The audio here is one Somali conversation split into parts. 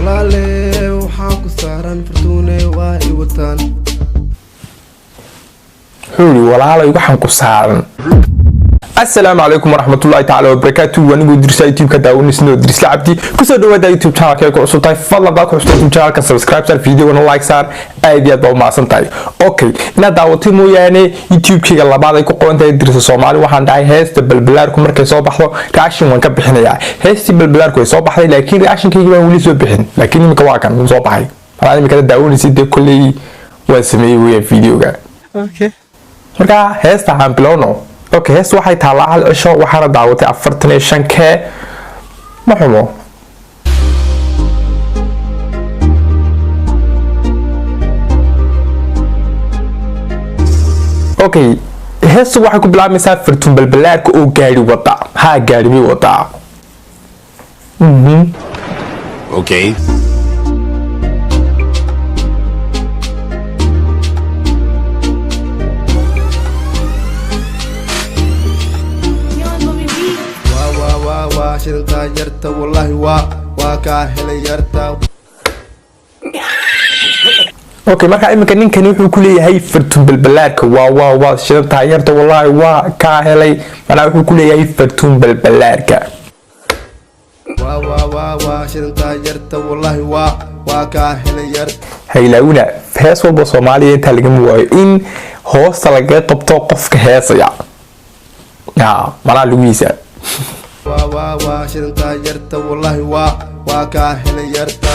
walaale waxaan ku saaran fartuune waa i wataan حولي ولا waxaan ku saaran السلام عليكم ورحمة الله تعالى وبركاته ونقول درس يوتيوب كده ونسنو درس لعبتي كسر دوا ده يوتيوب شانل كده كوسو تاي فضل باكو يوتيوب شانل كسبسكرايب على الفيديو ونلايك صار أيديات بقى مع سنتاي أوكي نا دعوتي مو يعني يوتيوب كده الله بعد يكون قوانت درس الصومالي وحن داي هست بالبلار كم مركز صوب حلو راشين وانكب حنا يعني هست بالبلار كويس صوب حلو لكن راشين كده يبغى ولي صوب حن لكن مكواكن من صوب حلو أنا مكده دعوني سيد كل واسمي ويا فيديو كده okay مركا هست عم بلونه اوكي هس waxay taalaa hal cisho waxaana daawatay 45k ma xumo okay hes waxay ku bilaabmaysaa fartuun balbalaarka oo gaari wada ha gaari mi wada okay شنتا يرتا والله وكاهل يرتا اوكي marka imika ninkan wuxuu ku leeyahay fartuun balbalaarka waa shidanta yarta wallahi waa ka helay mana wuxuu ku leeyahay fartuun balbalaarka shidanta yarta wallahi waa ka helay yarta haylaawna hees walba Soomaaliya inta laga muuqayo in hoosta laga qabto qofka heesaya mana lugiisa شنتا يرتا والله وكاهل يرتا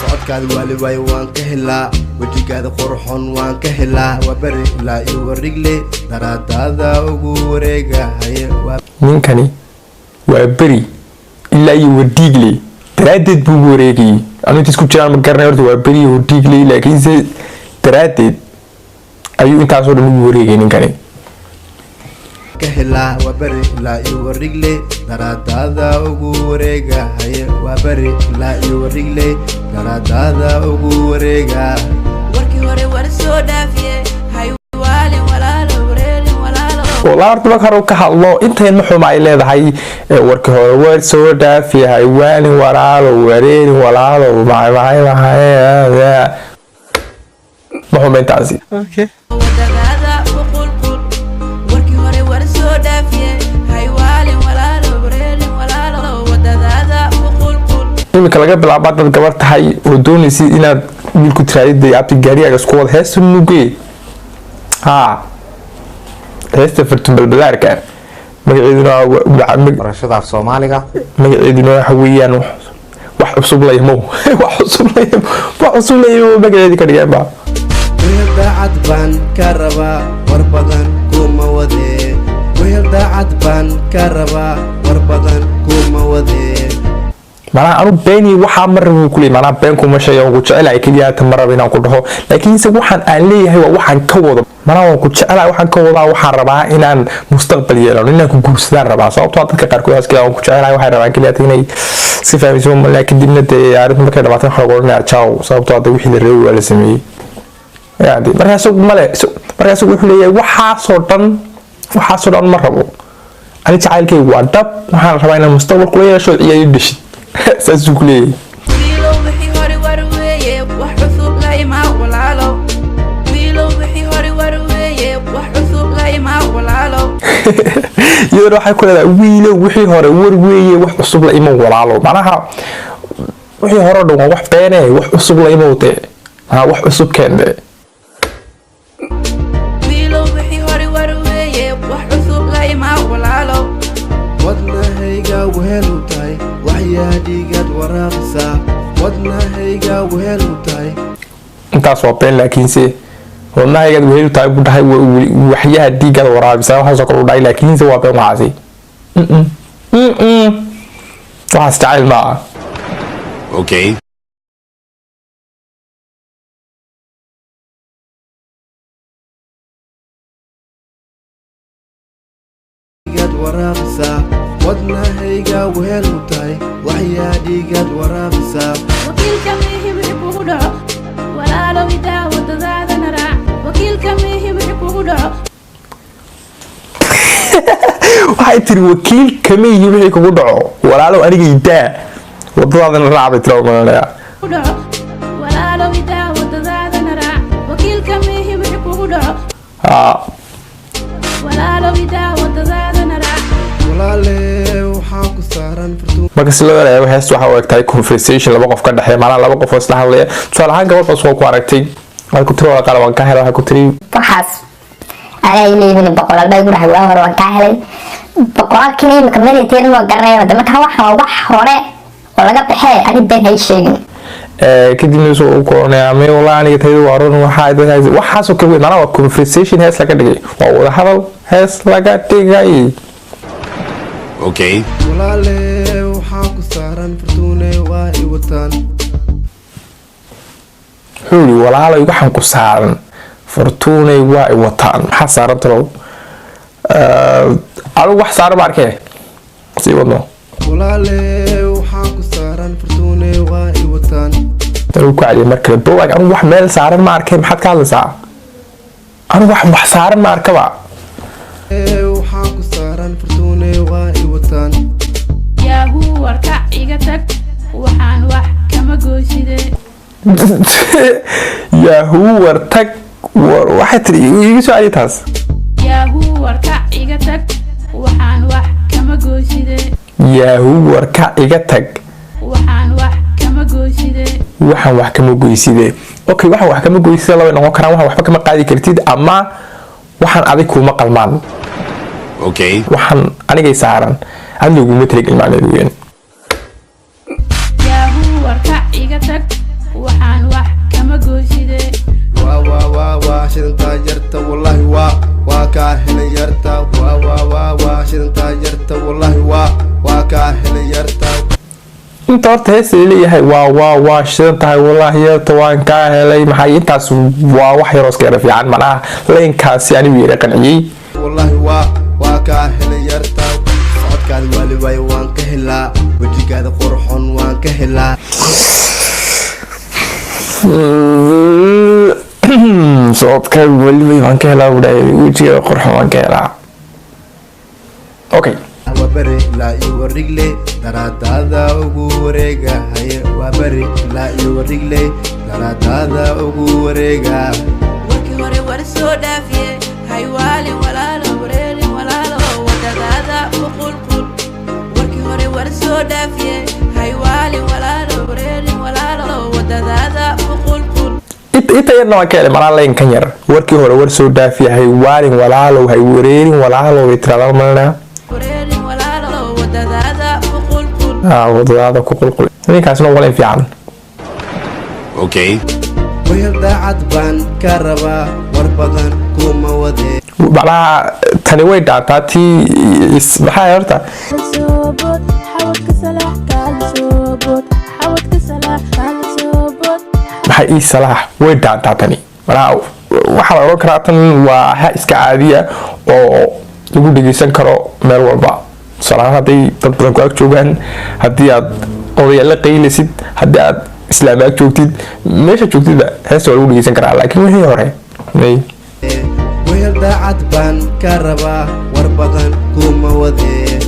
صوت كاد والي واي وان كهلا وجي كاد قرحون وان كهلا وبري لا يوريغلي درادا وغوريغا هي ninkani waa bari ilaa iyo wardiigle daraadeed buu wareegay aniga isku jiraan ma garanay horta waa bari iyo wardiigle laakiin se daraadeed ayuu intaas oo dhan ugu wareegay ninkani كهلا وبري لا يوريغلي درادا وغوريغا هي وبري لا يوريغلي درادا وغوريغا warki hore war soo dhaafiye hay waalin walaalo wareerin walaalo walaal marka hore ka hadlo inteen ma xuma ay leedahay warki hore war soo dhaafiye hay waalin walaalo wareerin walaalo ma xuma intaasi okay wadagada boqolkul warki hore war soo dhaafiye hay waalin walaalo wareerin walaalo wadagada boqolkul imika laga bilaabo dad gabar tahay oo doonaysid inaad wiilku tiraayday abti gaariga isku wad heesto nuge heesta fartuun balbalaarka magaceeduna waa barashada af Soomaaliga magaceeduna waxa weeyaan wax cusub leeymo wax cusub leeymo magaceedi ka dhigayba daacad baan ka rabaa war badan kuma wadee weel daacad baan ka rabaa war badan kuma wadee mana anu beeni waxa marrabo kulay mana been kuma sheeyo ugu jecelahay kaliya tan marrabo inaan ku dhaho laakiin se waxaan aan leeyahay waa waxaan ka wado mana waan ku jecelahay waxaan ka wadaa waxaan rabaa inaan mustaqbal yeelano inaan ku guursadaan rabaa sababtoo dadka qaar ku askay aan ku jecelahay waxay rabaan kaliya inay si fahmayso laakiin dibna de arrinta markay dhamaatay waxa lagu oranayaa ciao sababtoo ah wixii la reeyo waa la sameeyay يعني markaas wuxuu leeyahay waxaasoo dhan ma rabo ani jacaylkaygu waa dhab waxaan rabaa inaan mustaqbalku la yeesho ciyaar dhishid saasuu ku leeyahay wiilow wixii hore war weeye wax cusub la imaa walaalo wiilow wixii hore war weeye wax cusub la imaa walaalo iyadoo waxay ku leedahay wiilow wixii hore war weeye wax cusub la imaa walaalo macnaha wixii hore dhan waa wax beenee wax cusub la imaa wade wax cusub keende wadnahayga wehelu tahay waxyaa dhiigad waraaqisa wadnahayga wehelu tahay intaas waa been laakiinse wadnahayga wehelu tahay buu dhahay waxyaa dhiigad waraaqisa waxaasoo kale u dhahay laakiinse waa been waxaasi waxaas jacayl ma aha okay waraaqisa wadnahayga wehelu tahay waxyaa dhiigad waraaqisa wakiilka mihi wixii kugu dhaco walaalo idaa wadadaadana raac wakiilka mihi wixii kugu dhaco waxay tiri wakiil kama yihi wixii kugu dhaco walaalow aniga idaa wadadaadana raac bay tira malanaya dhaco walaalow idaa wadadaadana raac wakiilka mihi wixii kugu dhaco walaalow idaa wadadaadana raac walaale waxaa ku saaran fartuun marka si loo eego hees waxa uu egtahay conversation laba qof ka dhaxeeya maana laba qof oo isla hadlaya tusaale ahaan gabadh soo ku aragtay waxa ku tiri wala qaal waan ka helay waxa ku tiri waxaas أنا اللي من بقول الله يقول حلوة هو كاهل بقول كني مكمل يتين وقرني وده مكان وح هراء ولا قبل حي أنا بين هاي الشيء kadibna soo koonay wala aniga tayo waran waxa soo kale mana waa conversation hees laga dhigay waa wada hadal hees laga dhigay Okay. walaale waxaa ku saaran fartuune waa i wataan huri walaalay waxaan ku saaran fartuune waa i wataan waxa saaran talo anigu wax saaran ma arkay si wadno walaale waxaa ku saaran fartuune waa i wataan taru ku cali markale bowag anigu wax meel saaran ma arkay maxad ka hadlaysaa anigu wax saaran ma arkaba waxaa ku saaran fartuune waa i wataan yaahuu warka iga tag waxaan wax kama goyside yahoo wartag waxay tiri iga soo cali taas yaahuu warka iga tag waxaan wax kama goyside yahoo warka iga tag waxaan wax kama goyside waxaan wax kama goyside okay waxaan wax kama goyside laba noqon karaan waxaan waxba kama qaadi kartid ama waxaan adig kuma qalmaan Okay. waxaan anigay saaran adigu uma tirigelin macnaheedu weyn yaahuu warka iga tag waxaan wax kama goyside waa shidantaa yarta wallahi waa kaa helay yarta waa shidantaa yarta wallahi waa kaa helay yarta inta horta hees leeyahay waa shidan tahay wallahi yarta waan kaa helay maxay intaas waa wax yar oo iska yar fiican macnaha leenkaasi anigu yara qanciyay wallahi waa kaa helay yarta socodkaada waalibay waan ka helaa wejigaada qurxon waan ka helaa socodka waliba waan ka helaa budhay wejiga qurxon waan ka helaa okay waa bari ilaa iyo warigle daraadaada ugu wareega haye waa bari ilaa iyo warigle daraadaada ugu wareega warkii hore war soo dhaafiye haywaalin walaalo wareerin walaalo wadadaada uqulqul warkii hore war soo dhaafiye haywaalin walaalo wareerin walaalo wadadaada uqulqul inta yarna waan ka helay malaa leenkan yar warkii hore war soo dhaafiyahay waalin walaalow hay wareerin walaalow bay tiraada malnaa wareerin walaalo wadadaada uqulqul wadadaada ku qulqul ninkaasna walayn fiican Okay. wayal daacad baan ka rabaa war badan kuma wadee macnaha tani way dhaantaa tii maxaa horta soobod xawadka salaax kaala soobod xawadka salaax kaala soobod maxay ii salaax way dhaantaa tani macnaha waxaa la oran karaa tan waa ha iska caadiya oo lagu dhegeysan karo meel walba tusaalahaan hadday dad badan ku ag joogaan haddii aad odayaal la qaylaysid haddii aad islaam ag joogtid meesha joogtidba heesta waa lagu dhegeysan karaa laakiin wixii hore wayal daacad baan ka rabaa war badan kuma wadee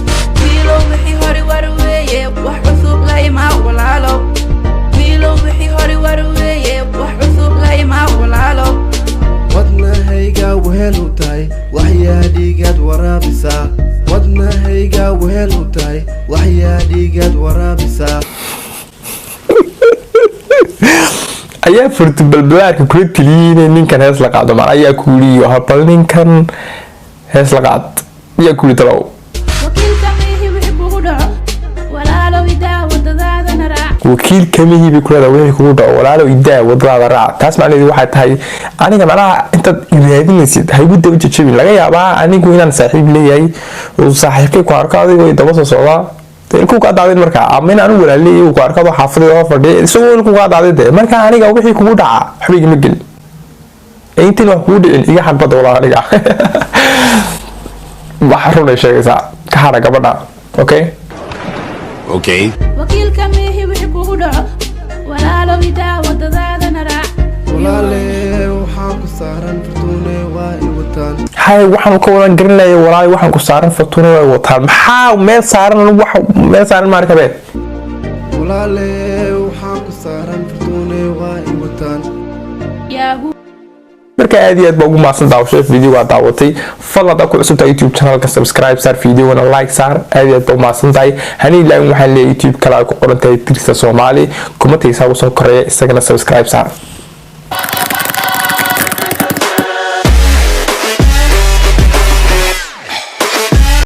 wiilow wixii hore war weeye wax cusub la imaa walaalo wiilow wixii hore war weeye wax cusub la imaa walaalo wadnahayga wehel u tahay waxyaa dhiigaad waraabisaa wadnahayga wehel u tahay waxyaa dhiigaad waraabisaa ayaa furti balbalaarka kula teliyay inay ninkan hees la qaado mar ayaa ku yiri bal ninkan hees la qaad ayaa ku yiri talow wakiilka mihi wixii kugu dhaco walaalow idaa wadadaadana raac wakiil kamihi bi kulada wixii kugu dhaco walaalow idaa wadada raac taas macnaheedu waxay tahay aniga macnaha intaad raadinaysid ha igu daba jajabin laga yaabaa anigu inaan saaxiib leeyahay oo saaxiibkay ku arko adigoo daba soo socdaa ilku ka daadin markaa ama inaan walaaleeyay uu ku arko xaafadda oo fadhiyo isagoo ilku ka daadin markaa aniga wixii kugu dhaca waxba igama gelin intii wax kugu dhicin iga xagbada walaal aniga wax runay sheegaysaa ka hara gabadha okay Okay. wakiilka mihi wixii kugu dhaco walaalow idaa wadadaadana raac walaale waxaa ku saaran fartuune waa i wataan hay waxaan ka wadan garin lahayn walaal waxaan ku saaran fartuune way wataan maxaa meel saaran wax meel saaran ma arkabe walaale waxaa ku saaran wataan fartuune waa i wataan yahoo marka aad iyo aad baa ugu mahadsan daawashada video waa daawatay fadlan haddaad ku cusubtahay youtube channelka subscribe saar videogana like saar aad iyo aad baa u mahadsan tahay hani ilaahin waxaan leeyahay youtube kale ay ku qoran tahay tirsa soomaali kuma taysaa ugu soo koreeya isagana subscribe saar